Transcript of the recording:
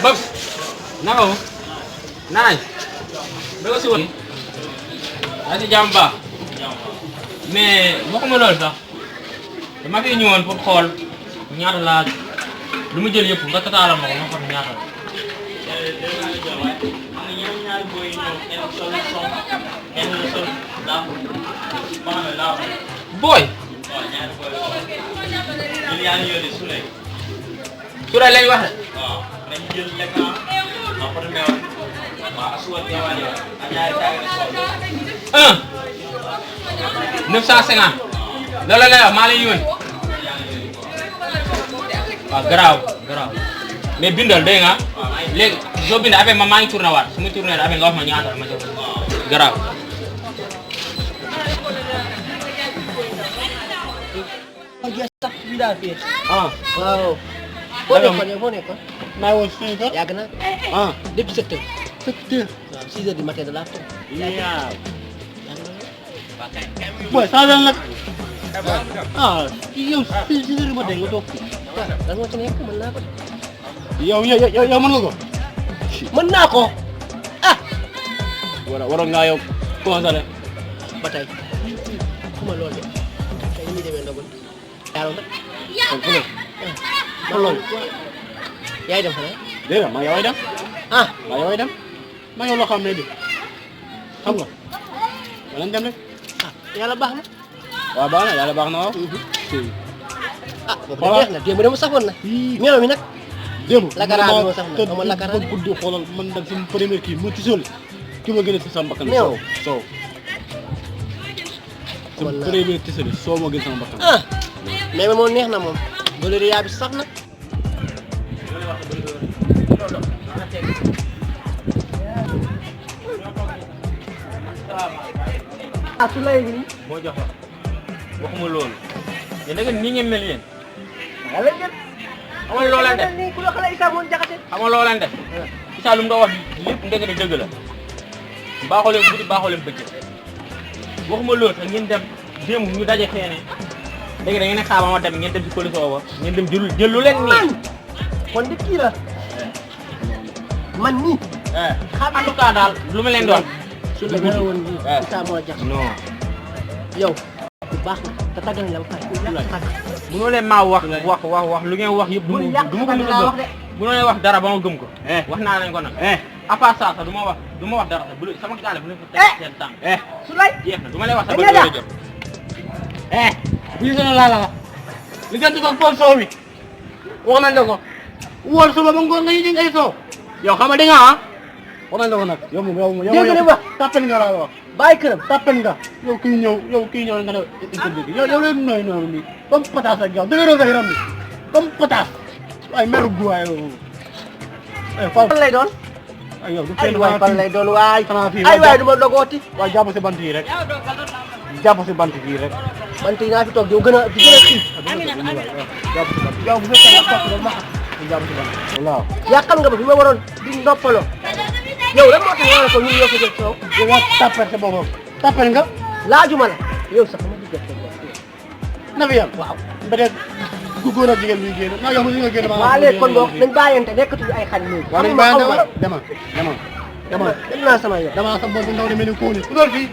Bab, naka mo? Nay, bago si Wally. Ati jamba. Mais waxuma loolu sax dama fi ñëwoon pour xool ñaata laa lu mu jël yëpp nga tataalal ma ko ma xam ñaata la. Boy. Suray lañ wax de. Un 950 loolu lay wax maa lay yónni waaw garaaw mais bindal dégg nga léegi soo bindee après maa ngi tourné waat su ma tourné après nga wax ma ñaata ma jox garaaw. Ah, waaw. Foo nekkoon yow foo nekkoon? maa woon 5 heures. Yàgg na. Ah, Depuis 7 heures. 7 heures. Waaw 6 heures du matin de la toog. Waaw. Boy, saa leen nag. Ah, yow 6 heures du matin nga toog fii. Waaw lan moo ci nekk mën naa ko. yow mën nga ko. Mën naa ko. Ah. waroon ngaa yow consolé. Ba tey xuma loolu de tey ñu demee ndogul. Yàlla nag. kon fu ne. Man loolu. Yaay dem xanaa. Déedéet maa yow ay dem. Ah. maa yow ay dem. maa yow loo xam ne di. xam nga. wala dem rek. Ah yàlla baax na. waaw baax na yàlla baax na waaw. Ah boobu de neex na démb de mu safoon na. meew mi nag. démb. Lakara bi moo sax na xaw ma lakara ba guddi xoolal man nag suñu premier kii mu tisoli ki ma gën a si sama bakkan. Meew. soow. sama Wallaahi. premier tisoli soo ma gën sama bakkan. Ah mais moom neex na moom. Bële yaa bi sax na. Ah su lay nii. moo jox la waxuma loolu yéen da ngeen nii ngeen mel yéen Yàlla jël. xamal loo leen def nii ku la xale Issa moom jaxate. xamal loo leen def Issa lu mu doon wax lépp ndege ne dëgg la baaxoo leen guddi baaxoo leen bëccëg waxuma loolu sax ngeen dem démb ñu daje feene léegi da ngeen ne xaaba ma dem ngeen dem si coalition ba ngeen dem jël lu leen nii kon di kii la. Man nii. en tout cas daal lu ma leen doon su la gën a woon nii. Issa moo la jax. non yow. bu baax na te tàggal la ba pare. mënoo leen maa wax lu ngeen wax yëpp du ma ko mën a gëm mënoo leen wax dara ba ma gëm ko wax naa leen ko nag à part ça sax du ma wax dara sax bu sama gaale bu leen fa teg seen tànk su lay. jeex na du ma leen wax sax ba loolu jot bu ñu sonal laa la wax li gën di ko fóot soow mi wax nañ la ko wóor suba ba ngoon nga yëg ay soow yow xam nga di nga ah wax nañ la ko nag yow moom dégg nga li wax. tàppen nga laa wax bàyyi këram. tàppen nga yow kii ñëw nga ne interview bi yow leen nooy noonu nii comme pataas ak yow dëgg sa yaram bi comme pataas waaye meru guwaay yow fan lay doon. ay yow du ay kenn waay fan lay doon waay. xanaa fii ay waay du ma dogooti. waaye jàpp si bant yi rek jàpp si bant yi rek man tey naa fi toog yow gën a xiif. jàpp si bant yow bu fekkee nga toog ma xam jàpp si bant waaw yàqal nga ba fi ma waroon di noppaloo. yow lan moo tax nga ko ñun ñoo ko jël soow. yow yaa tàppal sa boppam tàppal nga laajuma la. yow sax ma diggal sa bopp. na fi yam waaw peut-être ku góor ak jigéen ñuy génn naa yow li nga génn waa léegi kon boog nañ bàyyante nekkatuñu ay xarit léegi. waaw dañ amuma bàyyante amuma dama dem naa sama yoon. dama sa bopp ndaw de mel ni kóoni ku doon fii